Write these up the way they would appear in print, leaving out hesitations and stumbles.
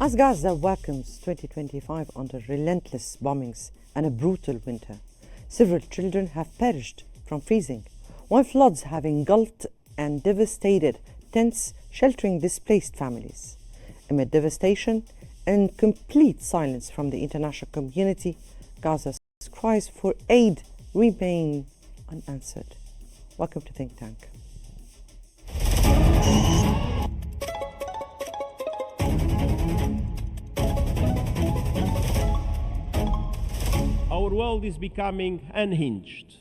As Gaza welcomes 2025 under relentless bombings and a brutal winter, several children have perished from freezing, while floods have engulfed and devastated tents sheltering displaced families. Amid devastation and complete silence from the international community, Gaza's cries for aid remain unanswered. Welcome to Think Tank. Our world is becoming unhinged.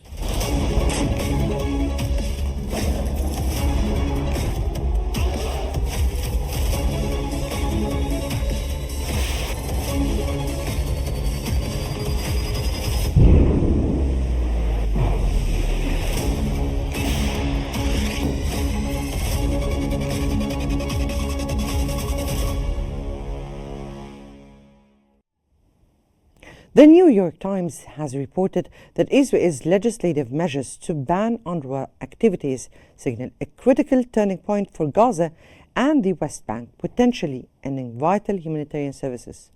The New York Times has reported that Israel's legislative measures to ban UNRWA activities signal a critical turning point for Gaza and the West Bank, potentially ending vital humanitarian services.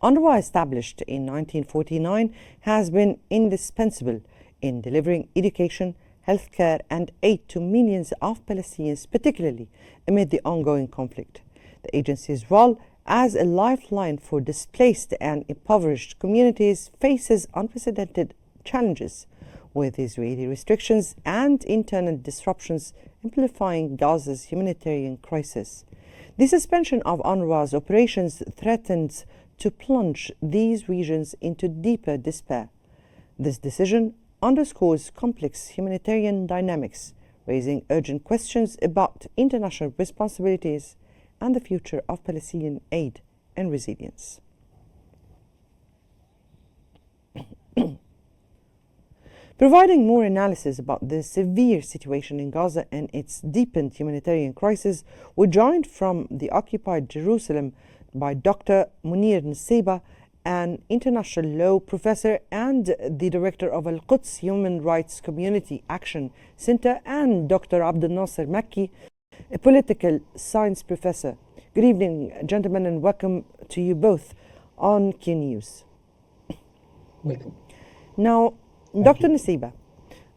UNRWA, established in 1949, has been indispensable in delivering education, healthcare, and aid to millions of Palestinians, particularly amid the ongoing conflict. The agency's role as a lifeline for displaced and impoverished communities faces unprecedented challenges, with Israeli restrictions and internal disruptions amplifying Gaza's humanitarian crisis. The suspension of UNRWA's operations threatens to plunge these regions into deeper despair. This decision underscores complex humanitarian dynamics, raising urgent questions about international responsibilities and the future of Palestinian aid and resilience. Providing more analysis about the severe situation in Gaza and its deepened humanitarian crisis, we're joined from the occupied Jerusalem by Dr. Munir Nsiba, an international law professor and the director of Al-Quds Human Rights Community Action Center, and Dr. Abdel Nasser Makki, a political science professor. Good evening, gentlemen, and welcome to you both on Qnews. Welcome. Now, Dr. Nsiba,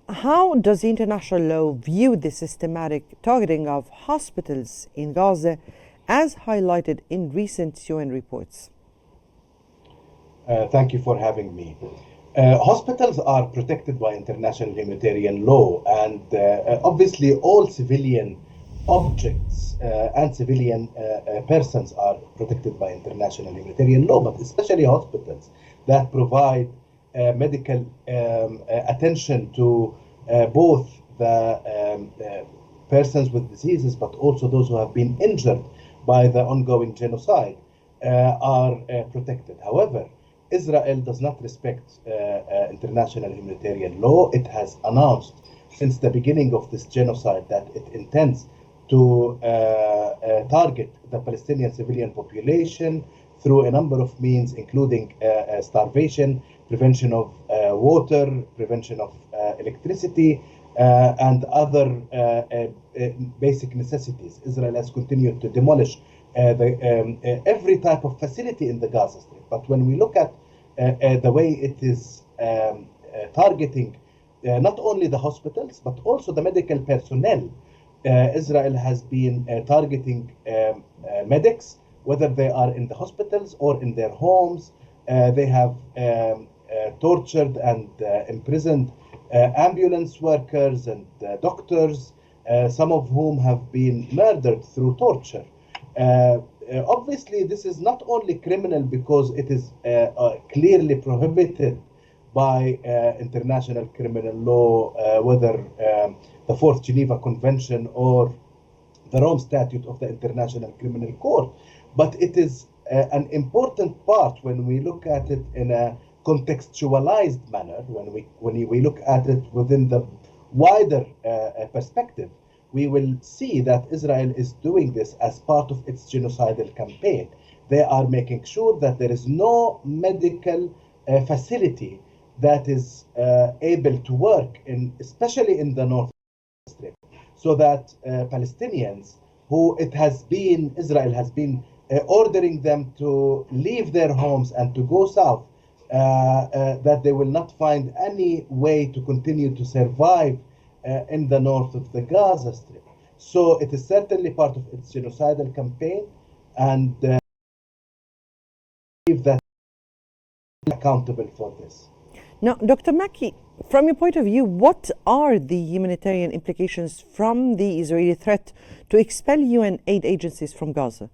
how does international law view the systematic targeting of hospitals in Gaza as highlighted in recent UN reports? Thank you for having me. Hospitals are protected by international humanitarian law, and obviously all civilian objects and civilian persons are protected by international humanitarian law, but especially hospitals that provide medical attention to both the persons with diseases, but also those who have been injured by the ongoing genocide are protected. However, Israel does not respect international humanitarian law. It has announced since the beginning of this genocide that it intends to target the Palestinian civilian population through a number of means, including starvation, prevention of water, prevention of electricity, and other basic necessities. Israel has continued to demolish every type of facility in the Gaza Strip. But when we look at the way it is targeting not only the hospitals, but also the medical personnel, Israel has been targeting medics, whether they are in the hospitals or in their homes. They have tortured and imprisoned ambulance workers and doctors, some of whom have been murdered through torture. Obviously, this is not only criminal because it is clearly prohibited by international criminal law, whether the Fourth Geneva Convention or the Rome Statute of the International Criminal Court, but it is an important part when we look at it in a contextualized manner, when we look at it within the wider perspective. We will see that Israel is doing this as part of its genocidal campaign. They are making sure that there is no medical facility that is able to work, especially in the North Strip, so that Palestinians, Israel has been ordering them to leave their homes and to go south, that they will not find any way to continue to survive in the north of the Gaza Strip. So it is certainly part of its genocidal campaign, and believe that accountable for this. Now, Dr. Maki, from your point of view, what are the humanitarian implications from the Israeli threat to expel UN aid agencies from Gaza?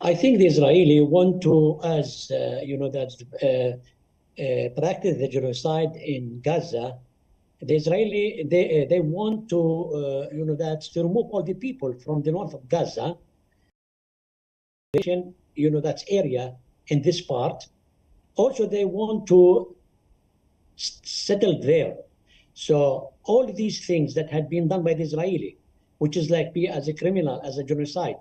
I think the Israeli want to, as practice the genocide in Gaza. The Israeli they want to to remove all the people from the north of Gaza, that area in this part. Also, they want to settle there. So all these things that had been done by the Israeli, which is like be as a criminal, as a genocide,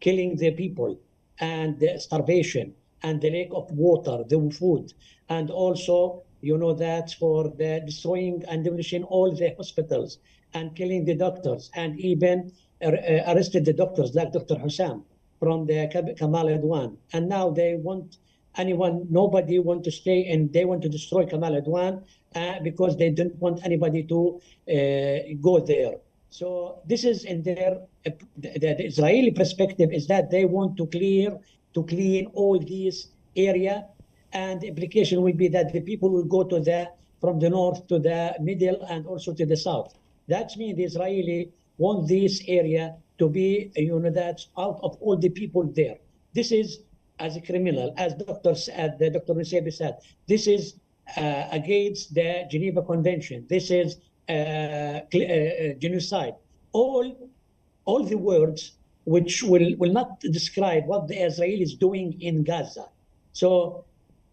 killing the people, and the starvation, and the lack of water, the food, and also that for the destroying and demolishing all the hospitals and killing the doctors, and even arrested the doctors like Dr. Hussam from the Kamal Adwan. And now they want nobody want to stay, and they want to destroy Kamal Adwan because they don't want anybody to go there. So this is in their the Israeli perspective, is that they want to clean all these area, and the implication will be that the people will go from the north to the middle and also to the south. That means the Israeli want this area to be that's out of all the people there. This is as a criminal, as Dr. Nusebi said, this is against the Geneva Convention. This is genocide. All the words which will not describe what the Israelis doing in Gaza. So,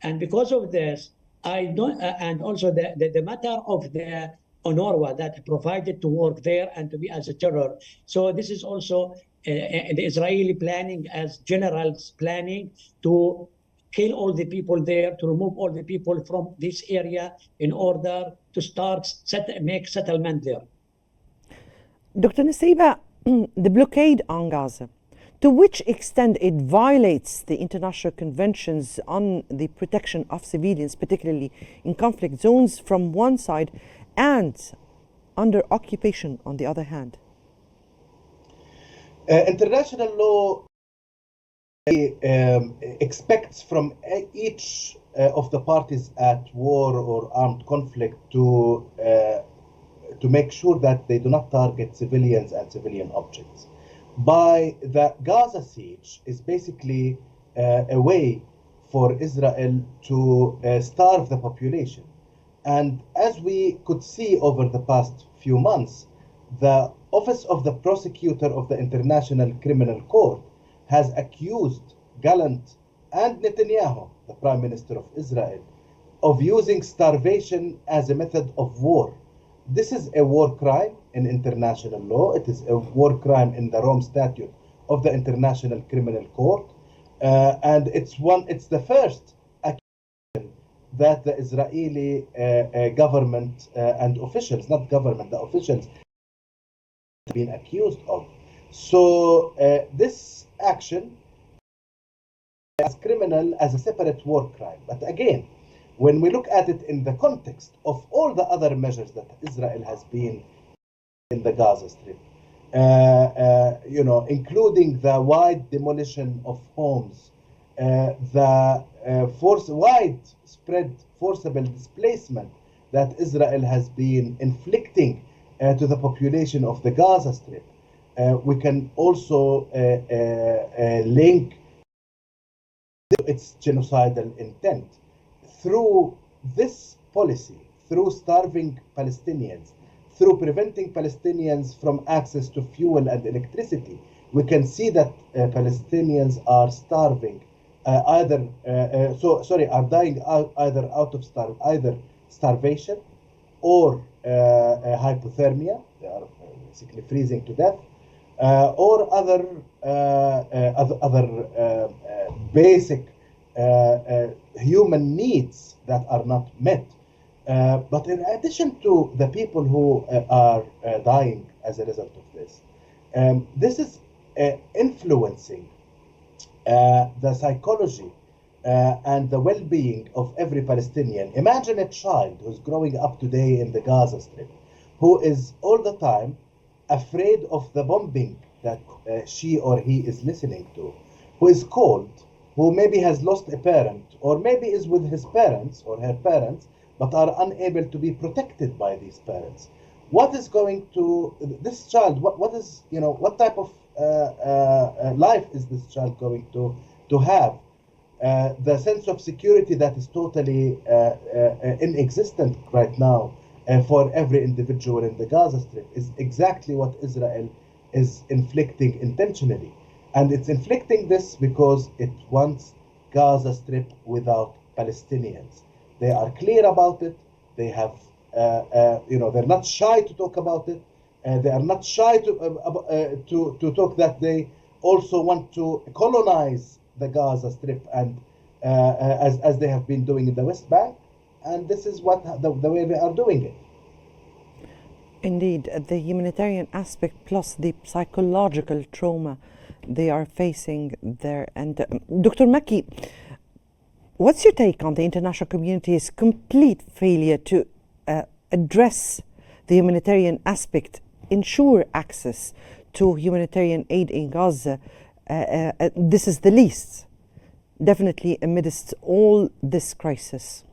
and because of this, I don't, and also the matter of the UNRWA that provided to work there and to be as a terror. So this is also the Israeli planning, as generals planning to kill all the people there, to remove all the people from this area in order to make settlement there. Dr. Nasiba, the blockade on Gaza, to which extent it violates the international conventions on the protection of civilians, particularly in conflict zones from one side and under occupation on the other hand? International law expects from each of the parties at war or armed conflict to make sure that they do not target civilians and civilian objects. By the Gaza siege is basically a way for Israel to starve the population. And as we could see over the past few months, the Office of the Prosecutor of the International Criminal Court has accused Gallant and Netanyahu, the Prime Minister of Israel, of using starvation as a method of war. This is a war crime in international law. It is a war crime in the Rome Statute of the International Criminal Court. And it's the first accusation that the Israeli government and officials, not government, the officials, have been accused of. So this action as criminal, as a separate war crime. But again, when we look at it in the context of all the other measures that Israel has been in the Gaza Strip, including the wide demolition of homes, the widespread forcible displacement that Israel has been inflicting to the population of the Gaza Strip, we can also link its genocidal intent. Through this policy, through starving Palestinians, through preventing Palestinians from access to fuel and electricity, we can see that Palestinians are starving, are dying either out of starvation or hypothermia. They are basically freezing to death, or other basic human needs that are not met. But in addition to the people who are dying as a result of this, this is influencing the psychology and the well-being of every Palestinian. Imagine a child who's growing up today in the Gaza Strip, who is all the time afraid of the bombing that she or he is listening to, who is cold, who maybe has lost a parent, or maybe is with his parents or her parents, but are unable to be protected by these parents. What is going to this child? What is, what type of life is this child going to have? The sense of security that is totally inexistent right now for every individual in the Gaza Strip is exactly what Israel is inflicting intentionally. And it's inflicting this because it wants Gaza Strip without Palestinians. They are clear about it. They have, they're not shy to talk about it. They are not shy to talk that they also want to colonize the Gaza Strip, and as they have been doing in the West Bank, and this is what the way they are doing it. Indeed, the humanitarian aspect plus the psychological trauma they are facing there. And Dr. Makki, what's your take on the international community's complete failure to address the humanitarian aspect, ensure access to humanitarian aid in Gaza? This is the least, definitely amidst all this crisis.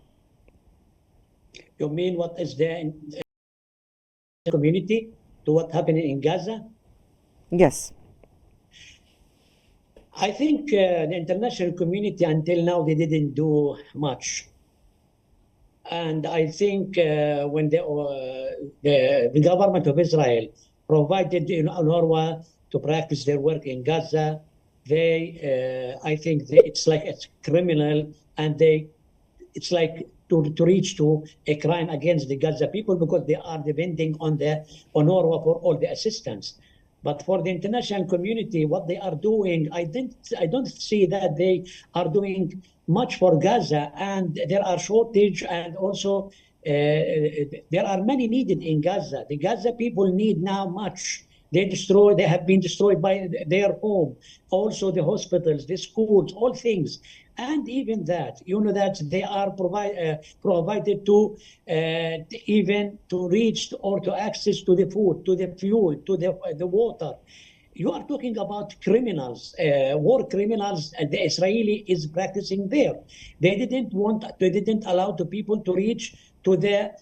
You mean what is there in the community to what happening in Gaza? Yes. I think the international community until now, they didn't do much. And I think when the government of Israel provided UNRWA to practice their work in Gaza, I think it's like it's criminal, and it's like to reach to a crime against the Gaza people, because they are depending on the UNRWA for all the assistance. But for the international community, what they are doing, I don't see that they are doing much for Gaza, and there are shortage, and also there are many needed in Gaza. The Gaza people need now much. They have been destroyed by their home, also the hospitals, the schools, all things. And even that, that they are provided to even to reach or to access to the food, to the fuel, to the water. You are talking about criminals, war criminals, the Israeli is practicing there. They didn't allow the people to reach to the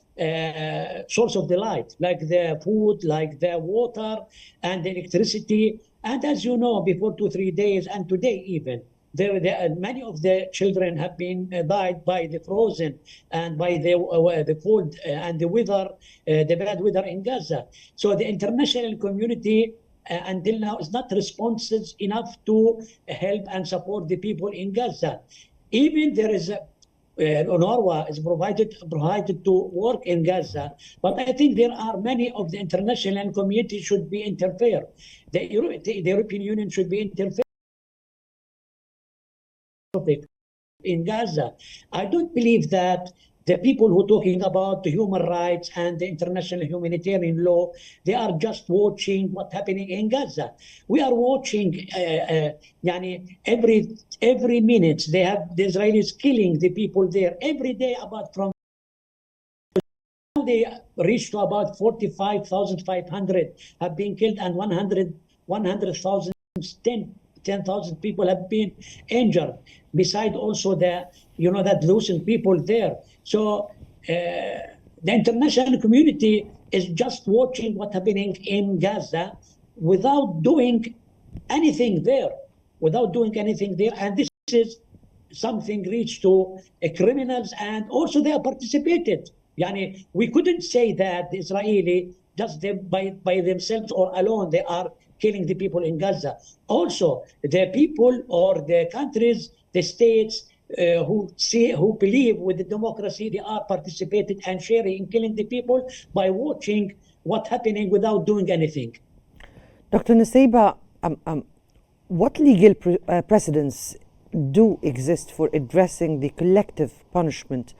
source of the light, like the food, like the water and the electricity. And as you know, before 2-3 days, and today even, many of the children have been died by the frozen and by the cold and the weather, the bad weather in Gaza. So the international community until now is not responsive enough to help and support the people in Gaza. Even there is UNRWA is provided to work in Gaza, but I think there are many of the international community should be interfere. The European Union should be interfere in Gaza. I don't believe that the people who are talking about the human rights and the international humanitarian law, they are just watching what's happening in Gaza. We are watching every minute they have the Israelis killing the people there every day. They reached to about 45,500 have been killed, and 100,000, 10,000 people have been injured. Beside also that losing people there. So the international community is just watching what's happening in Gaza without doing anything there. And this is something reached to criminals, and also they are participated. We couldn't say that the Israeli just by themselves or alone they are killing the people in Gaza. Also, the people or the countries, the states who believe with the democracy, they are participating and sharing in killing the people by watching what's happening without doing anything. Dr. Nusseibeh, what legal precedents do exist for addressing the collective punishment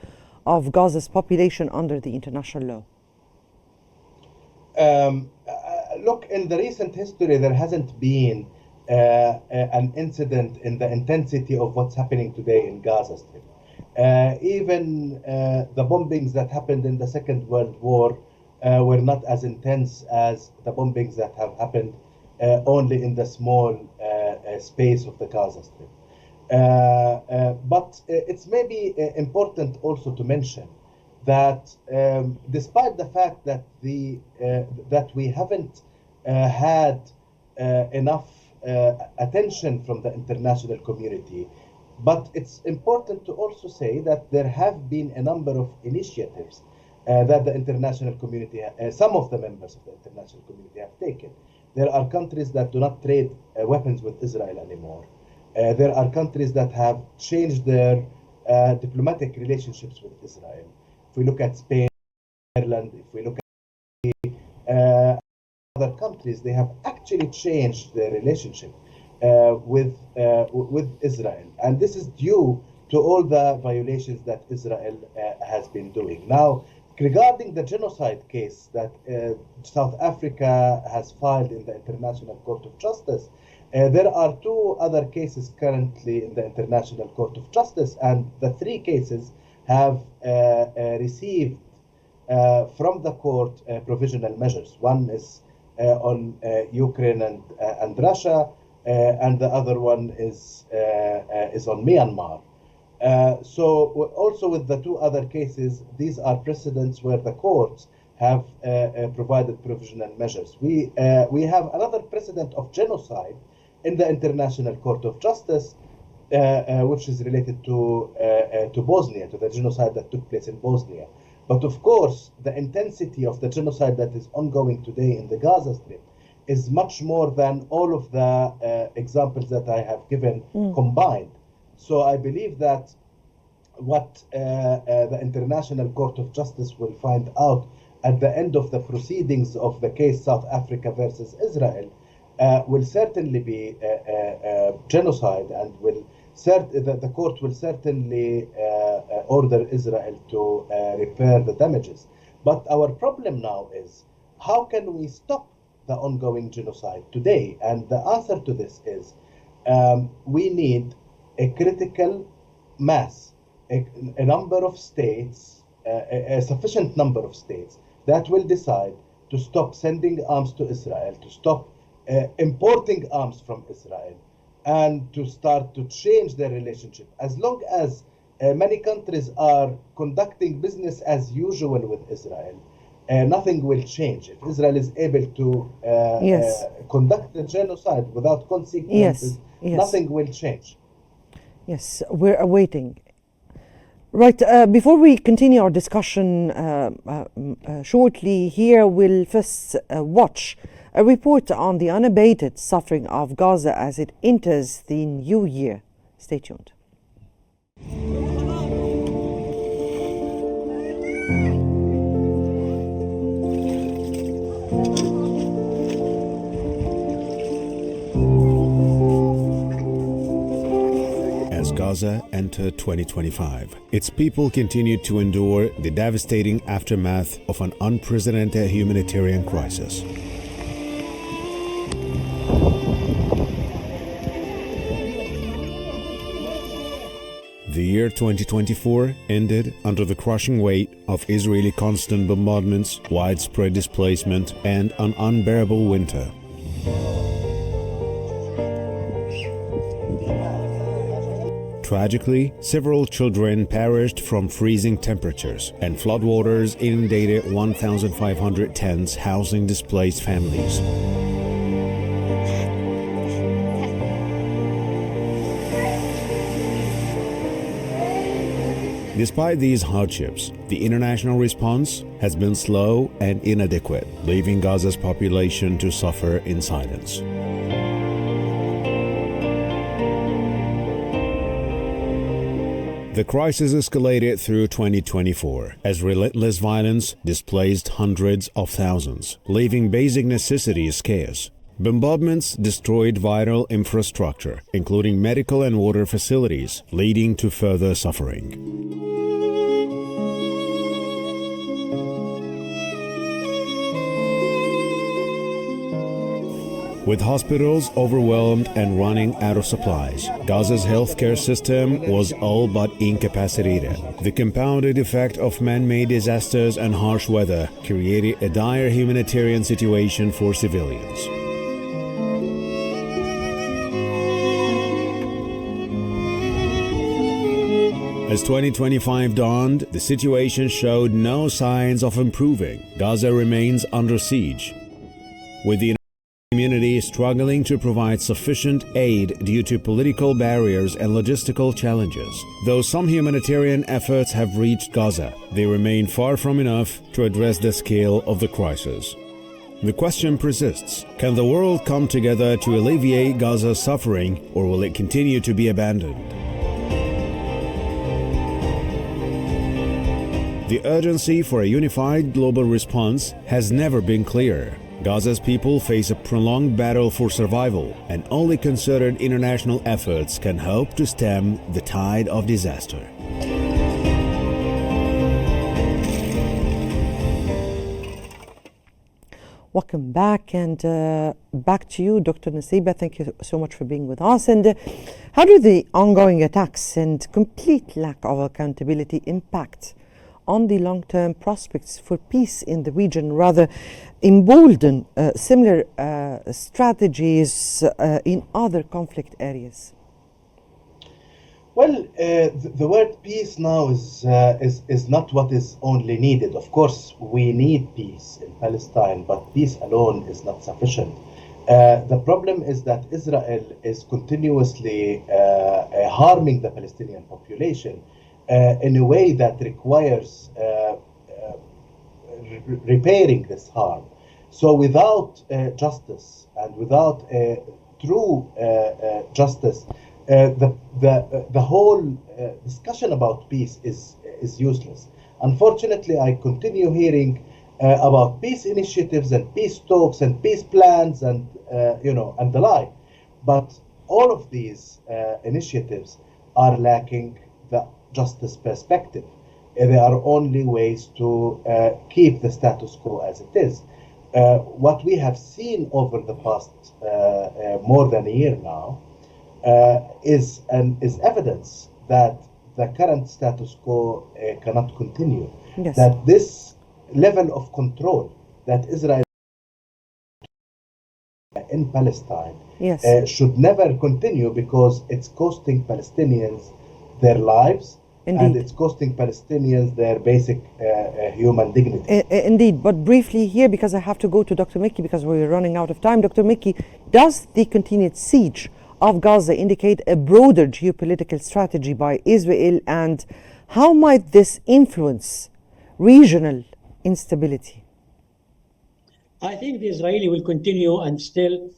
of Gaza's population under the international law? Look, in the recent history, there hasn't been an incident in the intensity of what's happening today in Gaza Strip. Even the bombings that happened in the Second World War were not as intense as the bombings that have happened only in the small space of the Gaza Strip. But it's maybe important also to mention that despite the fact that that we haven't had enough attention from the international community, but it's important to also say that there have been a number of initiatives that the international community, some of the members of the international community have taken. There are countries that do not trade weapons with Israel anymore. There are countries that have changed their diplomatic relationships with Israel. If we look at Spain, Ireland, if we look at other countries, they have actually changed their relationship with Israel. And this is due to all the violations that Israel has been doing. Now, regarding the genocide case that South Africa has filed in the International Court of Justice, there are two other cases currently in the International Court of Justice, and the three cases have received from the court provisional measures. One is on Ukraine and Russia, and the other one is on Myanmar. So also with the two other cases, these are precedents where the courts have provided provisional measures. We have another precedent of genocide in the International Court of Justice, which is related to Bosnia, to the genocide that took place in Bosnia. But of course, the intensity of the genocide that is ongoing today in the Gaza Strip is much more than all of the examples that I have given combined. So I believe that what the International Court of Justice will find out at the end of the proceedings of the case South Africa versus Israel will certainly be genocide, and the court will certainly order Israel to repair the damages. But our problem now is, how can we stop the ongoing genocide today? And the answer to this is we need a critical mass, a number of states, a sufficient number of states that will decide to stop sending arms to Israel, to stop importing arms from Israel, and to start to change their relationship. As long as many countries are conducting business as usual with Israel, nothing will change. If Israel is able to conduct the genocide without consequences, nothing will change. Yes, we're awaiting. Right, before we continue our discussion shortly here, we'll first watch a report on the unabated suffering of Gaza as it enters the new year. Stay tuned. As Gaza entered 2025, its people continued to endure the devastating aftermath of an unprecedented humanitarian crisis. The year 2024 ended under the crushing weight of Israeli constant bombardments, widespread displacement, and an unbearable winter. Tragically, several children perished from freezing temperatures, and floodwaters inundated 1,500 tents housing displaced families. Despite these hardships, the international response has been slow and inadequate, leaving Gaza's population to suffer in silence. The crisis escalated through 2024 as relentless violence displaced hundreds of thousands, leaving basic necessities scarce. Bombardments destroyed vital infrastructure, including medical and water facilities, leading to further suffering. with hospitals overwhelmed and running out of supplies. Gaza's healthcare system was all but incapacitated. The compounded effect of man-made disasters and harsh weather created a dire humanitarian situation for civilians. As 2025 dawned, the situation showed no signs of improving. Gaza remains under siege, with the community struggling to provide sufficient aid due to political barriers and logistical challenges. Though some humanitarian efforts have reached Gaza, they remain far from enough to address the scale of the crisis. The question persists: can the world come together to alleviate Gaza's suffering, or will it continue to be abandoned? The urgency for a unified global response has never been clearer. Gaza's people face a prolonged battle for survival, and only concerted international efforts can help to stem the tide of disaster. Welcome back, and back to you, Dr. Nasiba. Thank you so much for being with us. And how do the ongoing attacks and complete lack of accountability impact on the long-term prospects for peace in the region, rather embolden similar strategies in other conflict areas? Well, the word peace now is not what is only needed. Of course, we need peace in Palestine, but peace alone is not sufficient. The problem is that Israel is continuously harming the Palestinian population in a way that requires repairing this harm. So without justice and without true justice, the whole discussion about peace is useless. Unfortunately, I continue hearing about peace initiatives and peace talks and peace plans and and the like, but all of these initiatives are lacking the justice perspective. They are only ways to keep the status quo as it is. What we have seen over the past more than a year now is evidence that the current status quo cannot continue. Yes. That this level of control that Israel in Palestine Yes. should never continue, because it's costing Palestinians their lives. Indeed. And it's costing Palestinians their basic human dignity. Indeed, but briefly here, because I have to go to Dr. Mickey because we're running out of time. Dr. Mickey, does the continued siege of Gaza indicate a broader geopolitical strategy by Israel, and how might this influence regional instability? I think the Israeli will continue and still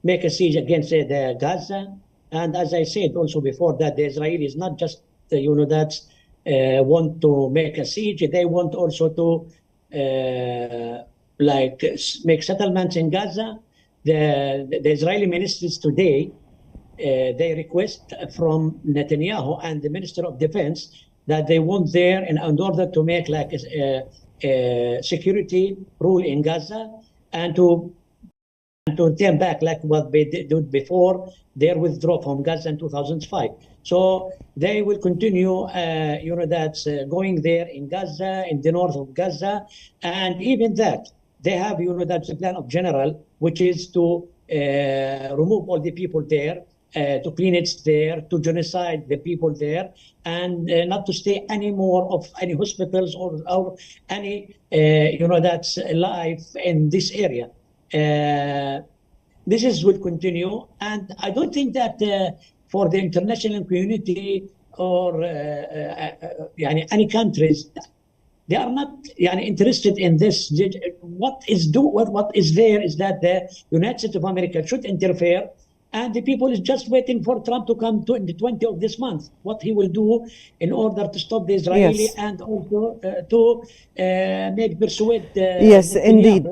make a siege against the Gaza. And as I said also before, that the Israelis not just want to make a siege, they want also to make settlements in Gaza. The Israeli ministers today, they request from Netanyahu and the Minister of Defense that they want there in order to make like a security rule in Gaza, and to turn back like what they did before their withdrawal from Gaza in 2005. So they will continue, going there in Gaza, in the north of Gaza, and even that they have, that's the plan of general, which is to remove all the people there, to clean it there, to genocide the people there, and not to stay any more of any hospitals or any, that's life in this area. This will continue, and I don't think that for the international community or any countries, they are not interested in this. What is there is that the United States of America should interfere, and the people is just waiting for Trump to come to in the 20th of this month, what he will do in order to stop the Israeli, Yes. and also to persuade. Yes, Netanyahu. indeed.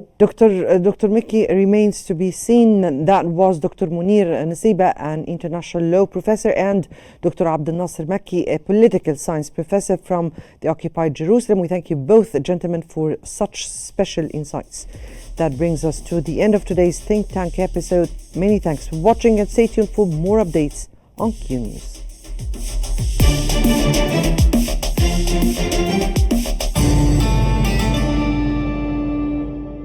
Dr. Mickey remains to be seen. That was Dr. Munir Nasiba, an international law professor, and Dr. Abdel Nasser Makki, a political science professor from the occupied Jerusalem. We thank you both, gentlemen, for such special insights. that brings us to the end of today's Think Tank episode. Many thanks for watching and stay tuned for more updates on Qnews.